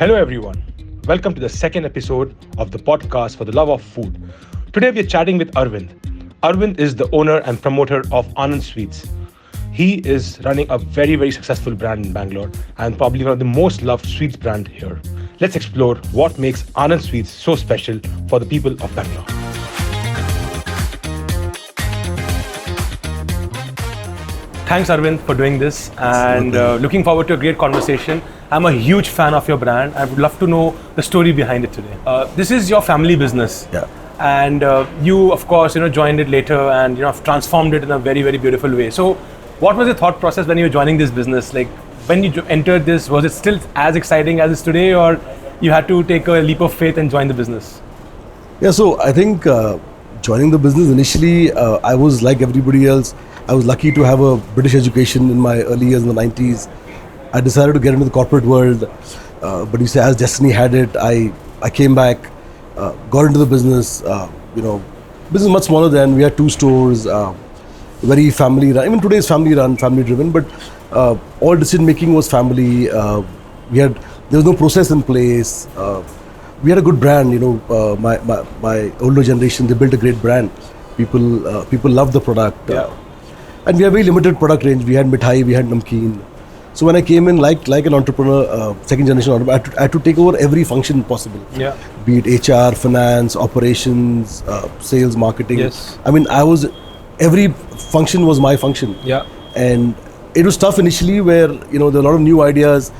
Hello, everyone. Welcome to the second episode of the podcast for the love of food. Today, we are chatting with Arvind. Arvind is the owner and promoter of Anand Sweets. He is running a very, very successful brand in Bangalore and probably one of the most loved sweets brand here. Let's explore what makes Anand Sweets so special for the people of Bangalore. Thanks, Arvind, for doing this and looking forward to a great conversation. I'm a huge fan of your brand. I would love to know the story behind it today. This is your family business. Yeah. And you, of course, joined it later and have transformed it in a very, very beautiful way. So what was the thought process when you were joining this business? Like when you entered this, was it still as exciting as it is today, or you had to take a leap of faith and join the business? Yeah, so I think joining the business initially, I was like everybody else. I was lucky to have a British education in my early years in the 90s. I decided to get into the corporate world, but you say as destiny had it, I came back, got into the business. Business much smaller then. We had 2 stores, very family run. Even today is family run, family driven, but all decision making was family. There was no process in place. We had a good brand. My older generation, they built a great brand. People loved the product. Yeah. And we have very limited product range. We had Mithai, we had Namkeen. So when I came in like an entrepreneur, second generation entrepreneur, I had to take over every function possible. Yeah. Be it HR, finance, operations, sales, marketing. Yes. I mean, every function was my function. Yeah. And it was tough initially where, there were a lot of new ideas.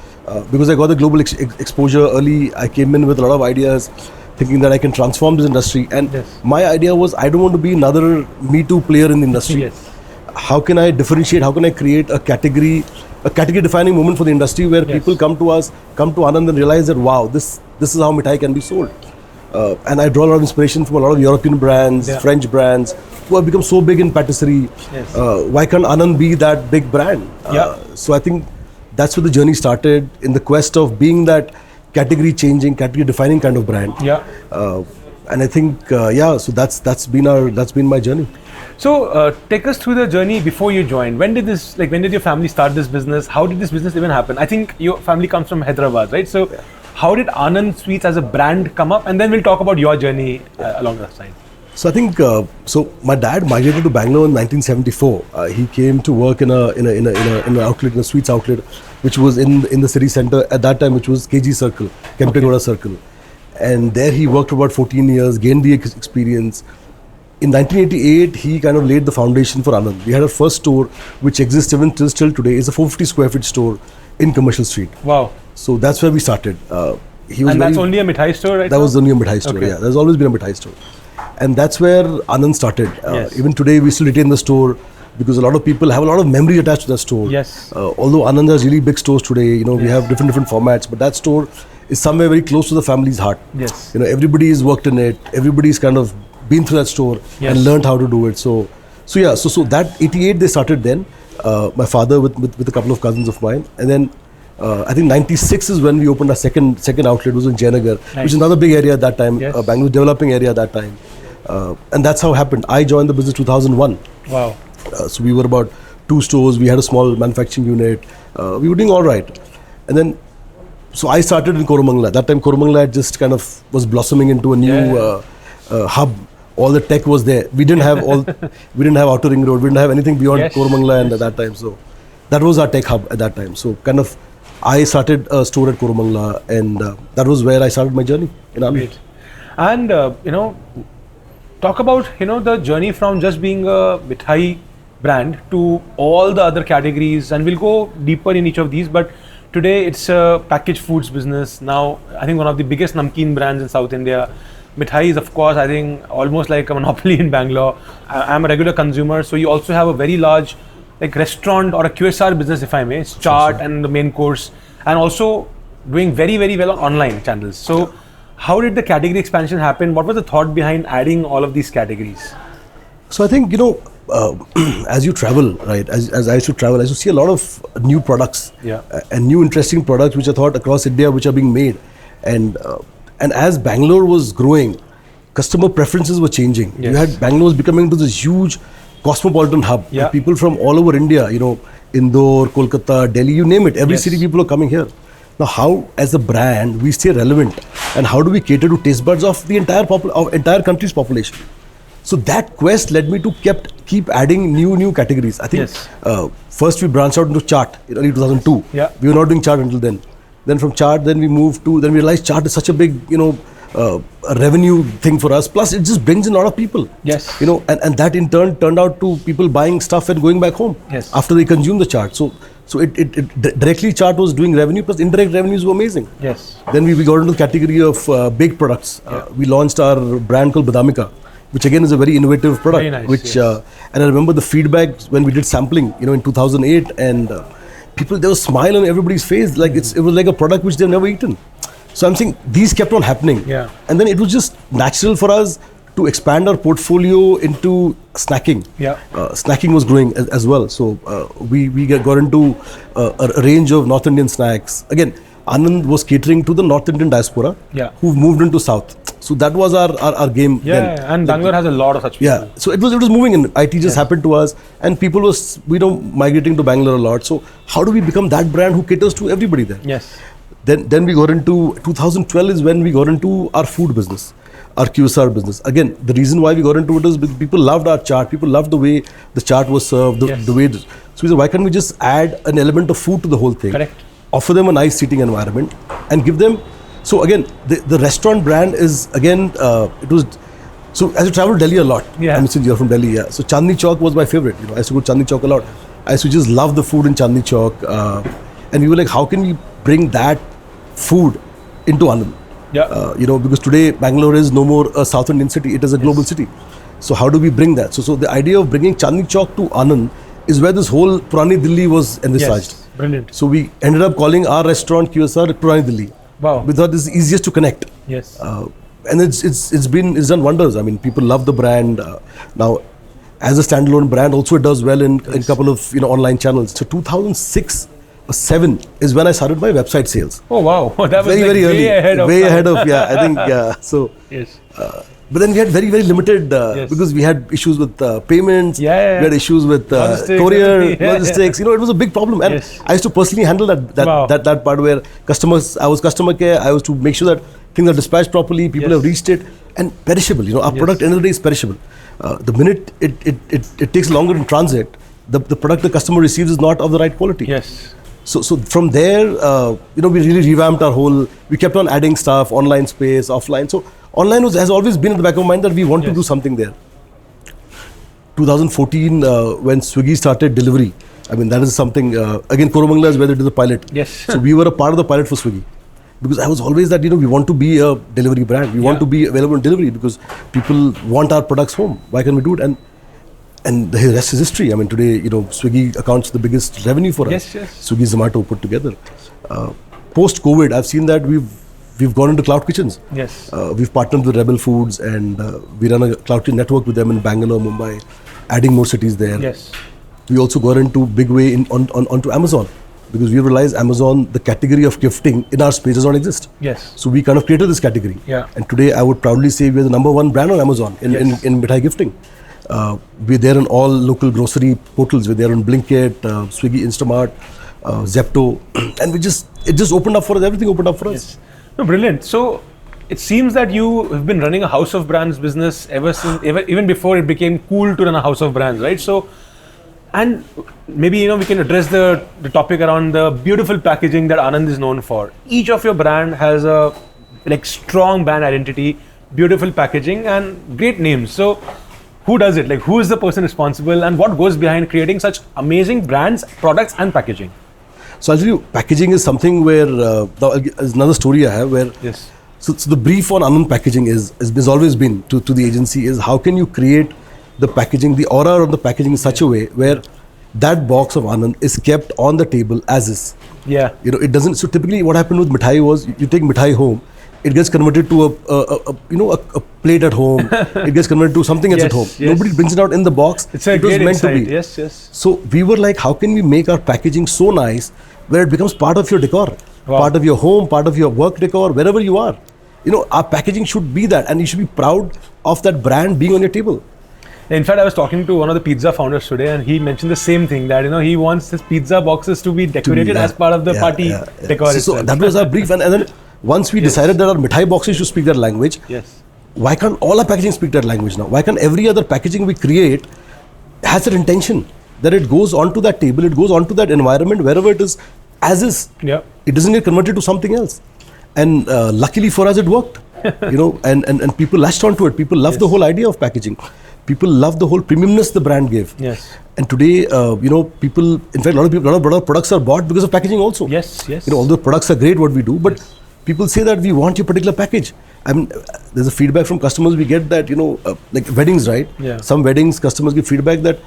Because I got the global exposure early, I came in with a lot of ideas, thinking that I can transform this industry. And my idea was, I don't want to be another Me Too player in the industry. Yes. How can I differentiate? How can I create a category defining moment for the industry where people come to Anand and realize that, wow, this is how Mithai can be sold. And I draw a lot of inspiration from a lot of European brands, French brands, who have become so big in patisserie. Yes. Why can't Anand be that big brand? So I think that's where the journey started, in the quest of being that category changing, category defining kind of brand. Yeah. And I think, so that's been my journey. So take us through the journey before you joined. When did your family start this business? How did this business even happen? I think your family comes from Hyderabad, right? So how did Anand Sweets as a brand come up? And then we'll talk about your journey along that side. So I think my dad migrated to Bangalore in 1974. He came to work in a sweets outlet, which was in the city center at that time, which was KG Circle, Kempegoda Circle, and there he worked for about 14 years, gained the experience. In 1988, he kind of laid the foundation for Anand. We had our first store, which exists even still today. It's a 450 square feet store in Commercial Street. Wow. So that's where we started. That's only a Mithai store, right? That was only a Mithai store, yeah. There's always been a Mithai store. And that's where Anand started. Even today, we still retain the store because a lot of people have a lot of memory attached to the store. Yes. Although Anand has really big stores today, we have different formats, but that store is somewhere very close to the family's heart. Yes. Everybody has worked in it. Everybody's kind of been through that store and learned how to do it. So that 88 they started then. My father with a couple of cousins of mine, and then I think 96 is when we opened our second outlet. It was in Jayanagar, which is another big area at that time. Bangalore developing area at that time, and that's how it happened. I joined the business 2001. Wow. So we were about 2 stores. We had a small manufacturing unit. We were doing all right, and then. So I started in Koramangala. At that time, Koramangala had just kind of was blossoming into a new hub. All the tech was there. We didn't have Outer Ring Road. We didn't have anything beyond Koramangala and at that time. So that was our tech hub at that time. So kind of, I started a store at Koramangala, and that was where I started my journey in Anand. And talk about the journey from just being a Mithai brand to all the other categories, and we'll go deeper in each of these. But today it's a packaged foods business. Now I think one of the biggest namkeen brands in South India. Mithai is, of course, I think almost like a monopoly in Bangalore. I'm a regular consumer, so you also have a very large restaurant or a QSR business, if I may. It's chaat and the main course, and also doing very, very well on online channels. So how did the category expansion happen? What was the thought behind adding all of these categories? So I think, as you travel, right, as I used to travel, I used to see a lot of new products and new interesting products which I thought across India which are being made. And as Bangalore was growing, customer preferences were changing. You had Bangalore was becoming into this huge cosmopolitan hub. People from all over India, Indore, Kolkata, Delhi, you name it. Every city people are coming here. Now, how as a brand we stay relevant, and how do we cater to taste buds of the entire country's population? So that quest led me to keep adding new categories. I think first we branched out into chaat in early 2002. Yeah. We were not doing chaat until then. Then from chaat, then we moved to, then we realized chaat is such a big, a revenue thing for us. Plus, it just brings in a lot of people. Yes. And that in turn turned out to people buying stuff and going back home. Yes. After they consume the chaat. So it directly chaat was doing revenue, plus indirect revenues were amazing. Yes. Then we got into the category of baked products. We launched our brand called Badamika, which again is a very innovative product. Very nice, which yes. And I remember the feedback when we did sampling, in 2008, and people, there was a smile on everybody's face, like it was like a product which they've never eaten. So I'm saying these kept on happening. Yeah. And then it was just natural for us to expand our portfolio into snacking. Yeah. Snacking was growing as well. So we got into a range of North Indian snacks. Again, Anand was catering to the North Indian diaspora who moved into South. So that was our game then. Yeah, and Bangalore has a lot of such people. Yeah, so it was moving in. IT just happened to us, and people was migrating to Bangalore a lot. So how do we become that brand who caters to everybody there? Yes. Then we got into 2012 is when we got into our food business, our QSR business. Again, the reason why we got into it is because people loved our chart. People loved the way the chart was served, the way. So we said, why can't we just add an element of food to the whole thing? Correct. Offer them a nice seating environment and give them. So again, the restaurant brand is again it was. So as you travel Delhi a lot, I'm since you're from Delhi, so Chandni Chowk was my favorite. I used to go to Chandni Chowk a lot. I used to just love the food in Chandni Chowk, and we were like, how can we bring that food into Anand? Yeah. Because today Bangalore is no more a South Indian city; it is a global city. So how do we bring that? So the idea of bringing Chandni Chowk to Anand is where this whole Purani Delhi was envisaged. Yes. Brilliant. So we ended up calling our restaurant QSR Purani Delhi. Wow. We thought this is easiest to connect. Yes. And it's done wonders. I mean, people love the brand. Now, as a standalone brand, also it does well in a couple of online channels. So 2006 or 7 is when I started my website sales. Oh wow, that was very early. Way ahead of I think so. Yes. But then we had very limited because we had issues with payments. We had issues with courier logistics. It was a big problem, and I used to personally handle that part where I was customer care. I was to make sure that things are dispatched properly. People have reached it, and perishable. Our product end of the day is perishable. The minute it takes longer in transit, the product the customer receives is not of the right quality. Yes. So from there, we really revamped our whole. We kept on adding stuff, online space, offline. So online has always been in the back of my mind that we want to do something there. 2014, when Swiggy started delivery, I mean that is something. Again, Koromangala is where they did the pilot. Yes. So we were a part of the pilot for Swiggy, because I was always that we want to be a delivery brand. We want to be available in delivery because people want our products home. Why can't we do it? And the rest is history. I mean, today, Swiggy accounts for the biggest revenue for us. Yes. Swiggy, Zomato put together. Post-COVID, I've seen that we've gone into cloud kitchens. Yes. We've partnered with Rebel Foods, and we run a cloud kitchen network with them in Bangalore, Mumbai, adding more cities there. Yes. We also got into big way onto Amazon, because we realized Amazon, the category of gifting in our space does not exist. Yes. So we kind of created this category. Yeah. And today, I would proudly say we're the #1 brand on Amazon in Mithai gifting. We're there on all local grocery portals. We're there on Blinkit, Swiggy, Instamart, Zepto, and it just opened up for us. Everything opened up for us. No, brilliant. So it seems that you have been running a house of brands business ever since, even before it became cool to run a house of brands, right? So, and maybe we can address the topic around the beautiful packaging that Anand is known for. Each of your brand has a strong brand identity, beautiful packaging, and great names. So who does it? Who is the person responsible, and what goes behind creating such amazing brands, products, and packaging? So I'll tell you, packaging is something where there's another story I have where. Yes. So the brief on Anand packaging has always been to the agency is how can you create the packaging, the aura of the packaging in such a way where that box of Anand is kept on the table as is. Yeah. It doesn't. So typically, what happened with Mithai was you take Mithai home. It gets converted to a plate at home. It gets converted to something else at home. Yes. Nobody brings it out in the box. It was meant to be. Yes. So we were like, how can we make our packaging so nice where it becomes part of your decor, part of your home, part of your work decor, wherever you are. Our packaging should be that, and you should be proud of that brand being on your table. In fact, I was talking to one of the pizza founders today, and he mentioned the same thing, that he wants his pizza boxes to be decorated as part of the party decor. So that was our brief, and then once we decided that our Mithai boxes should speak that language. Yes. Why can't all our packaging speak that language now? Why can't every other packaging we create has that intention that it goes onto that table, it goes onto that environment wherever it is, as is. Yeah. It doesn't get converted to something else. And luckily for us, it worked. And people latched onto it. People love the whole idea of packaging. People love the whole premiumness the brand gave. Yes. And today, people, in fact, a lot of products are bought because of packaging also. Yes. Although products are great, what we do, but people say that we want your particular package. I mean, there's a feedback from customers we get that, like weddings, right? Yeah. Some weddings, customers give feedback that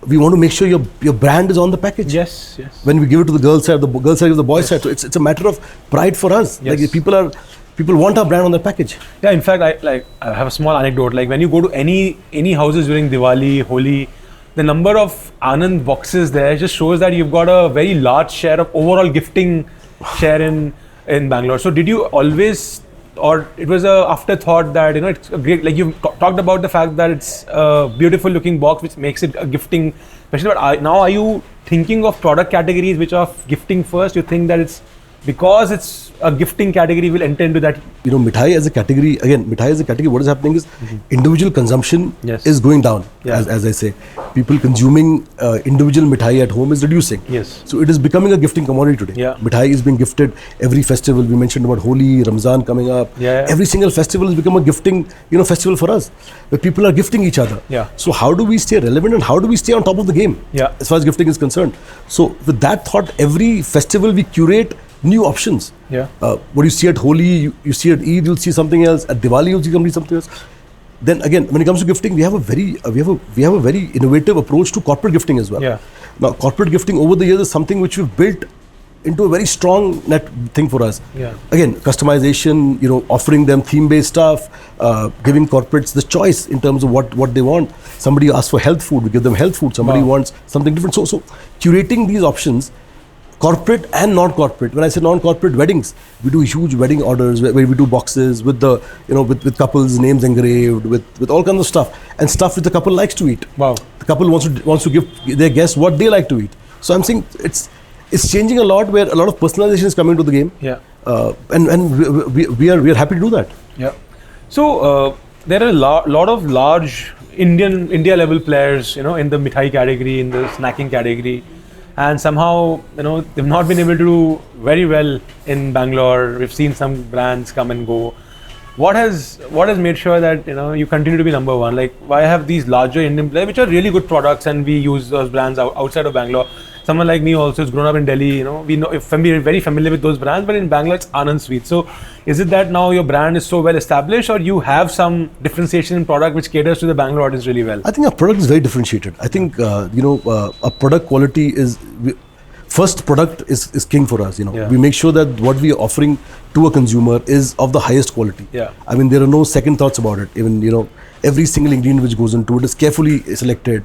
we want to make sure your brand is on the package. Yes. When we give it to the girls side, the girls side is the boys side. So it's a matter of pride for us. Yes. Like people want our brand on their package. Yeah, in fact, I have a small anecdote. Like when you go to any houses during Diwali, Holi, the number of Anand boxes there just shows that you've got a very large share of overall gifting share in Bangalore. So did you always, or it was a afterthought that it's a great, like you've talked about the fact that it's a beautiful looking box which makes it a gifting, especially, but now are you thinking of product categories which are gifting first? You think that it's because it's a gifting category will enter into that? Mithai as a category, what is happening is individual consumption is going down, as I say. People consuming individual Mithai at home is reducing. Yes. So it is becoming a gifting commodity today. Yeah. Mithai is being gifted every festival. We mentioned about Holi, Ramzan coming up. Yeah. Every single festival has become a gifting, festival for us, where people are gifting each other. Yeah. So how do we stay relevant and how do we stay on top of the game? Yeah. As far as gifting is concerned. So with that thought, every festival we curate new options. Yeah. What you see at Holi, you see at Eid, you'll see something else. At Diwali, you'll see something else. Then again, when it comes to gifting, we have a very innovative approach to corporate gifting as well. Yeah. Now, corporate gifting over the years is something which we've built into a very strong net thing for us. Yeah. Again, customization, offering them theme-based stuff, giving corporates the choice in terms of what they want. Somebody asks for health food, we give them health food. Somebody wants something different. So curating these options, corporate and non-corporate. When I say non-corporate weddings, we do huge wedding orders where we do boxes with the with couples' names engraved, with all kinds of stuff, and stuff which the couple likes to eat. Wow. The couple wants to give their guests what they like to eat. So I'm saying it's changing a lot, where a lot of personalization is coming to the game. Yeah. And we are happy to do that. Yeah. So there are a lot of large India level players, in the Mithai category, in the snacking category. And somehow, they've not been able to do very well in Bangalore. We've seen some brands come and go. What has made sure that you continue to be number one? Like, why have these larger Indian players, which are really good products, and we use those brands outside of Bangalore? Someone like me also has grown up in Delhi. We know we're very familiar with those brands, but in Bangalore it's Anand Sweets. So, is it that now your brand is so well established, or you have some differentiation in product which caters to the Bangalore audience really well? I think our product is very differentiated. I think our product quality is. First product is king for us. We make sure that what we are offering to a consumer is of the highest quality. Yeah. I mean, there are no second thoughts about it. Even every single ingredient which goes into it is carefully selected.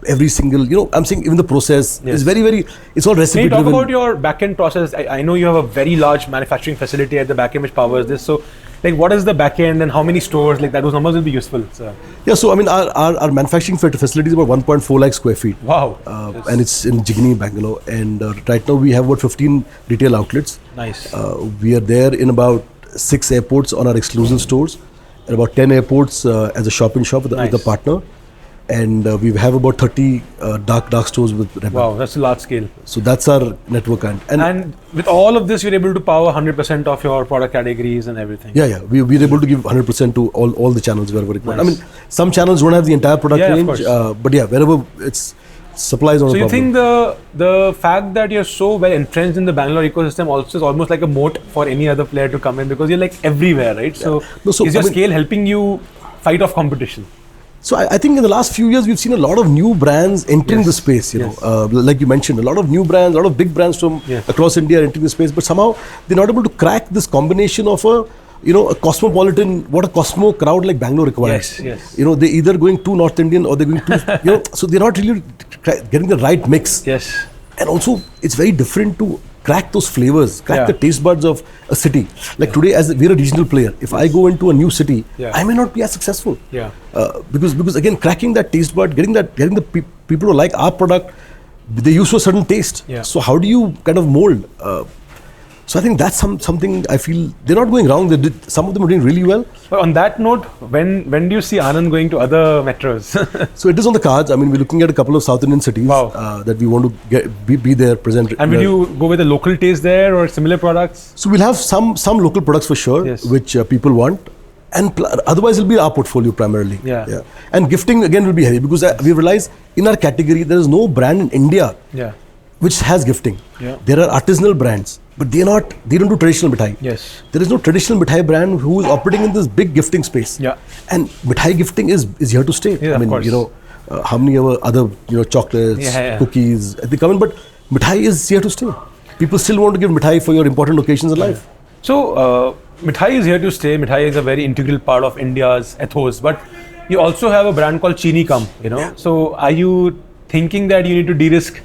Every single I'm saying even the process is very, very. It's all recipe driven. Can you talk about your back-end process? I know you have a very large manufacturing facility at the back-end which powers this. So, like, what is the back-end and how many stores? Like that, those numbers will be useful. So. Yeah, so I mean, our manufacturing facility is about 1.4 lakh square feet. Wow. And it's in Zingy, Bangalore. And right now we have about 15 retail outlets. Nice. We are there in about 6 airports on our exclusive stores, and about 10 airports as a shop-in-shop with a partner. And we have about 30 dark stores with Rebel. Wow, that's a large scale. So that's our network. And with all of this, you're able to power 100% of your product categories and everything. Yeah. We're able to give 100% to all the channels wherever required. Nice. I mean, some channels don't have the entire product range, but wherever it's supplies on a problem. So you think the fact that you're so well entrenched in the Bangalore ecosystem also is almost like a moat for any other player to come in, because you're like everywhere, right? So, is your scale helping you fight off competition? So I think in the last few years, we've seen a lot of new brands entering the space, like you mentioned, a lot of new brands, a lot of big brands from across India are entering the space, but somehow they're not able to crack this combination of a cosmopolitan, what a cosmo crowd like Bangalore requires. Yes. They're either going too North Indian or they're going too, so they're not really getting the right mix. Yes. And also, it's very different to crack those flavors, crack Yeah. the taste buds of a city. Like today, as we're a regional player, if I go into a new city, Yeah. I may not be as successful. Yeah. Because again, cracking that taste bud, getting the people who like our product, they're used to a certain taste. Yeah. So how do you kind of mold? So I think that's something I feel they're not going wrong. Some of them are doing really well. But on that note, when do you see Anand going to other metros? So it is on the cards. I mean, we're looking at a couple of South Indian cities Wow. that we want to be there present. And will you go with a local taste there or similar products? So we'll have some local products for sure, Yes. which people want, and otherwise it'll be our portfolio primarily. Yeah. And gifting again will be heavy because we realize in our category there is no brand in India Yeah. which has gifting. Yeah. There are artisanal brands, but they don't do traditional mithai. Yes. There is no traditional mithai brand who is operating in this big gifting space. Yeah. And mithai gifting is here to stay. Yeah, I of mean, course. how many other chocolates, Yeah. cookies, they come in, but mithai is here to stay. People still want to give mithai for your important occasions in life. So, Mithai is here to stay. Mithai is a very integral part of India's ethos. But you also have a brand called Chini Kam, So, are you thinking that you need to de-risk,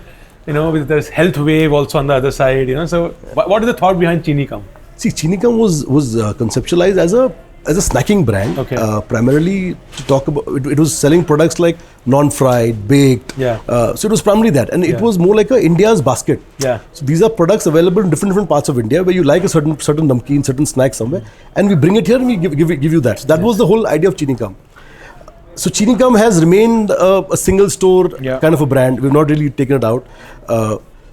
with this health wave also on the other side, So, what is the thought behind Chini Kam? See, Chini Kam was conceptualized as a snacking brand, Okay. primarily to talk about. It was selling products like non-fried, baked. Yeah. So it was primarily that, and it Yeah. was more like a India's basket. Yeah. So these are products available in different parts of India where you like a certain namkeen, certain snack somewhere, and we bring it here and we give you that. So that was the whole idea of Chini Kam. So Chini Kam has remained a single store Yeah. kind of a brand. We've not really taken it out.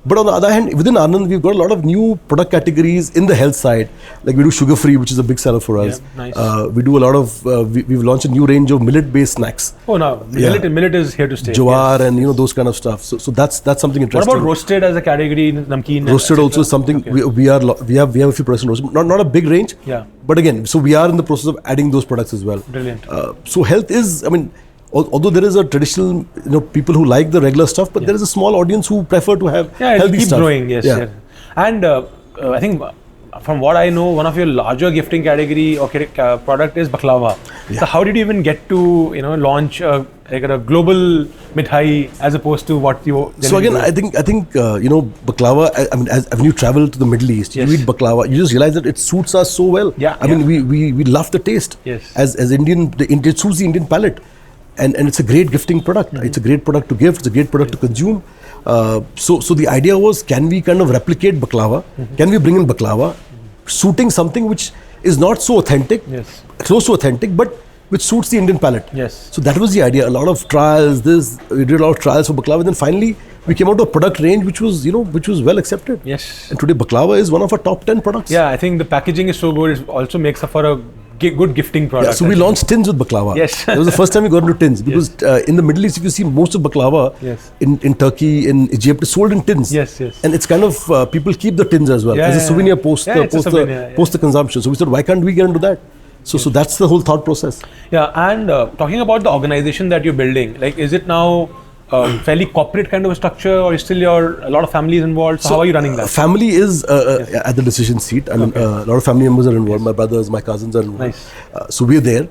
But on the other hand, within Anand, we've got a lot of new product categories in the health side. Like we do sugar free, which is a big seller for us. Yeah, nice. We do a lot of. We've launched a new range of millet-based snacks, Oh, no. Millet is here to stay. jowar, Yes. and those kind of stuff. So that's something What interesting. about roasted as a category, namkeen? Roasted also is something Okay. we have a few products in roasted. Not a big range. Yeah. But again, so we are in the process of adding those products as well. Brilliant. So health is, I mean, although there is a traditional, people who like the regular stuff, but there is a small audience who prefer to have Yeah, it'll healthy keep stuff. growing, yes. Yeah. Yes. And I think from what I know, one of your larger gifting category or product is baklava. So how did you even get to launch a global mithai as opposed to what you? So again, generally do? I think baklava. I mean, when you travel to the Middle East, Yes. you eat baklava. You just realize that it suits us so well. Yeah, I mean, we love the taste. Yes. As Indian, it suits the Indian palate, and it's a great gifting product. Mm-hmm. It's a great product to gift. It's a great product to consume. So the idea was, can we kind of replicate baklava? Mm-hmm. Can we bring in baklava, suiting something which is not so authentic, Yes. close to authentic, but which suits the Indian palate. Yes. So that was the idea. A lot of trials. We did a lot of trials for baklava. Then finally, we came out with a product range which was well accepted. Yes. And today, baklava is one of our top 10 products. Yeah, I think the packaging is so good. It also makes up for a good gifting product. Yeah, so we launched tins with baklava. Yes. That was the first time we got into tins because in the Middle East, if you see most of baklava Yes. in Turkey, in Egypt, is sold in tins. Yes, yes. And it's kind of people keep the tins as well Yeah, as a yeah, souvenir yeah. post Yeah, it's a souvenir, yeah. post the consumption. So we said, why can't we get into that? So that's the whole thought process. Yeah, and talking about the organization that you're building, like, is it now fairly corporate kind of a structure, or is still a lot of families involved? So how are you running that? Family is at the decision seat. I mean, a lot of family members are involved. My brothers, my cousins are involved. Nice. So we're there,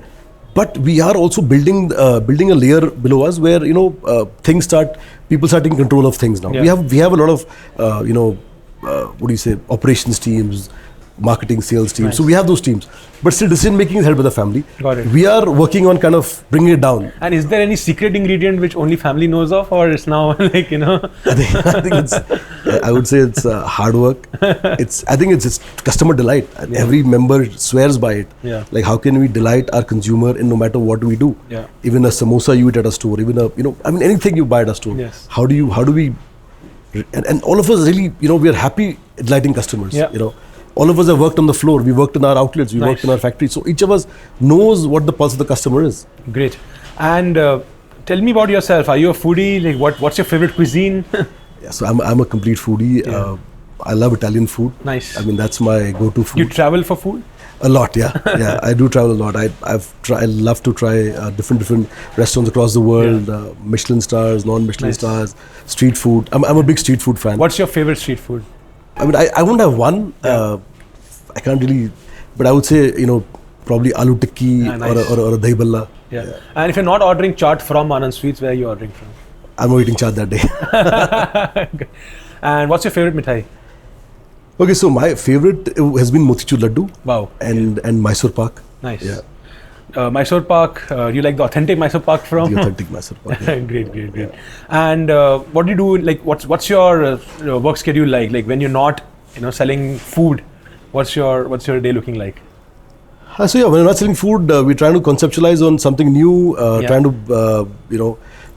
but we are also building a layer below us where people start taking control of things now. Yeah. We have a lot of operations teams, marketing, sales teams. Nice. So we have those teams, but still decision making is held by the family. Got it. We are working on kind of bringing it down. And is there any secret ingredient which only family knows of, or it's now I think it's. I would say it's hard work. I think it's customer delight. And every member swears by it. Yeah. Like, how can we delight our consumer in no matter what we do? Yeah. Even a samosa you eat at a store, even anything you buy at a store. Yes. How do we? And all of us really, we are happy delighting customers. Yeah. All of us have worked on the floor. We worked in our outlets. We Nice. worked in our factories. So each of us knows what the pulse of the customer is. Great. And tell me about yourself. Are you a foodie? Like, what's your favorite cuisine? Yeah, so I'm a complete foodie. Yeah. I love Italian food. Nice. I mean, that's my go-to food. You travel for food? A lot, yeah. Yeah, I do travel a lot. I love to try different restaurants across the world, Michelin stars, non-Michelin Nice. stars, street food. I'm a big street food fan. What's your favorite street food? I mean, I won't have one. I can't really, but I would say, probably aloo tikki Nice. or a dahi balla. Yeah. And if you're not ordering chaat from Anand Sweets, where are you ordering from? I'm not eating chaat that day. And what's your favorite mithai? Okay, so my favorite has been motichur laddu. Wow. And Mysore pak. Nice. Yeah. Mysore pak, you like the authentic Mysore pak from? The authentic Mysore pak. Yeah. Great. And what do you do? Like, what's your work schedule like? Like when you're not, selling food, what's your day looking like? So yeah, when we're not selling food, we're trying to conceptualize on something new.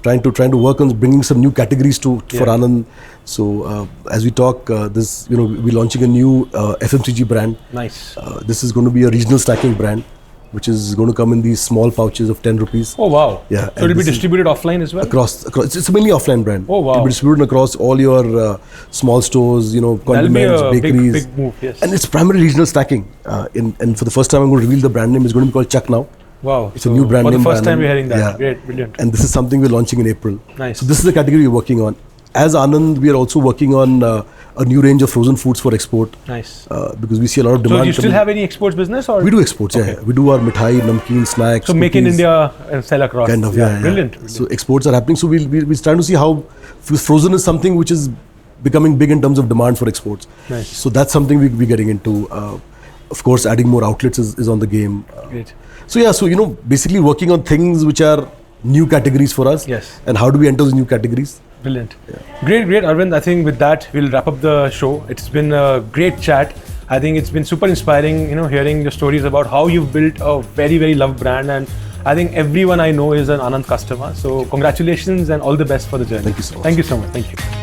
Trying to work on bringing some new categories for Anand. So as we talk, we're launching a new FMCG brand. Nice. This is going to be a regional snacking brand, which is going to come in these small pouches of 10 rupees. Oh wow! Yeah. So it'll be distributed offline as well. Across. It's a mainly offline brand. Oh wow! It'll be distributed across all your small stores, condiments, bakeries. Big move. Yes. And it's primarily regional snacking. And for the first time, I'm going to reveal the brand name. It's going to be called Chuck now. Wow! It's a new brand name. For the first time, we're hearing that. Yeah. Great, brilliant. And this is something we're launching in April. Nice. So this is the category we're working on. As Anand, we are also working on a new range of frozen foods for export. Nice. Because we see a lot of demand. So do you still have any exports business, or we do exports? Okay. Yeah, we do our mithai, namkeen, snacks. So cookies, make in India and sell across. Kind of, Brilliant. So exports are happening. So we're starting to see how frozen is something which is becoming big in terms of demand for exports. Nice. So that's something we're getting into. Of course, adding more outlets is on the game. Great. So yeah, so basically working on things which are new categories for us. Yes. And how do we enter those new categories? Brilliant. Yeah. Great, Arvind. I think with that, we'll wrap up the show. It's been a great chat. I think it's been super inspiring, hearing your stories about how you've built a very, very loved brand. And I think everyone I know is an Anand customer. So congratulations and all the best for the journey. Thank you so much. Thank you so much. Thank you.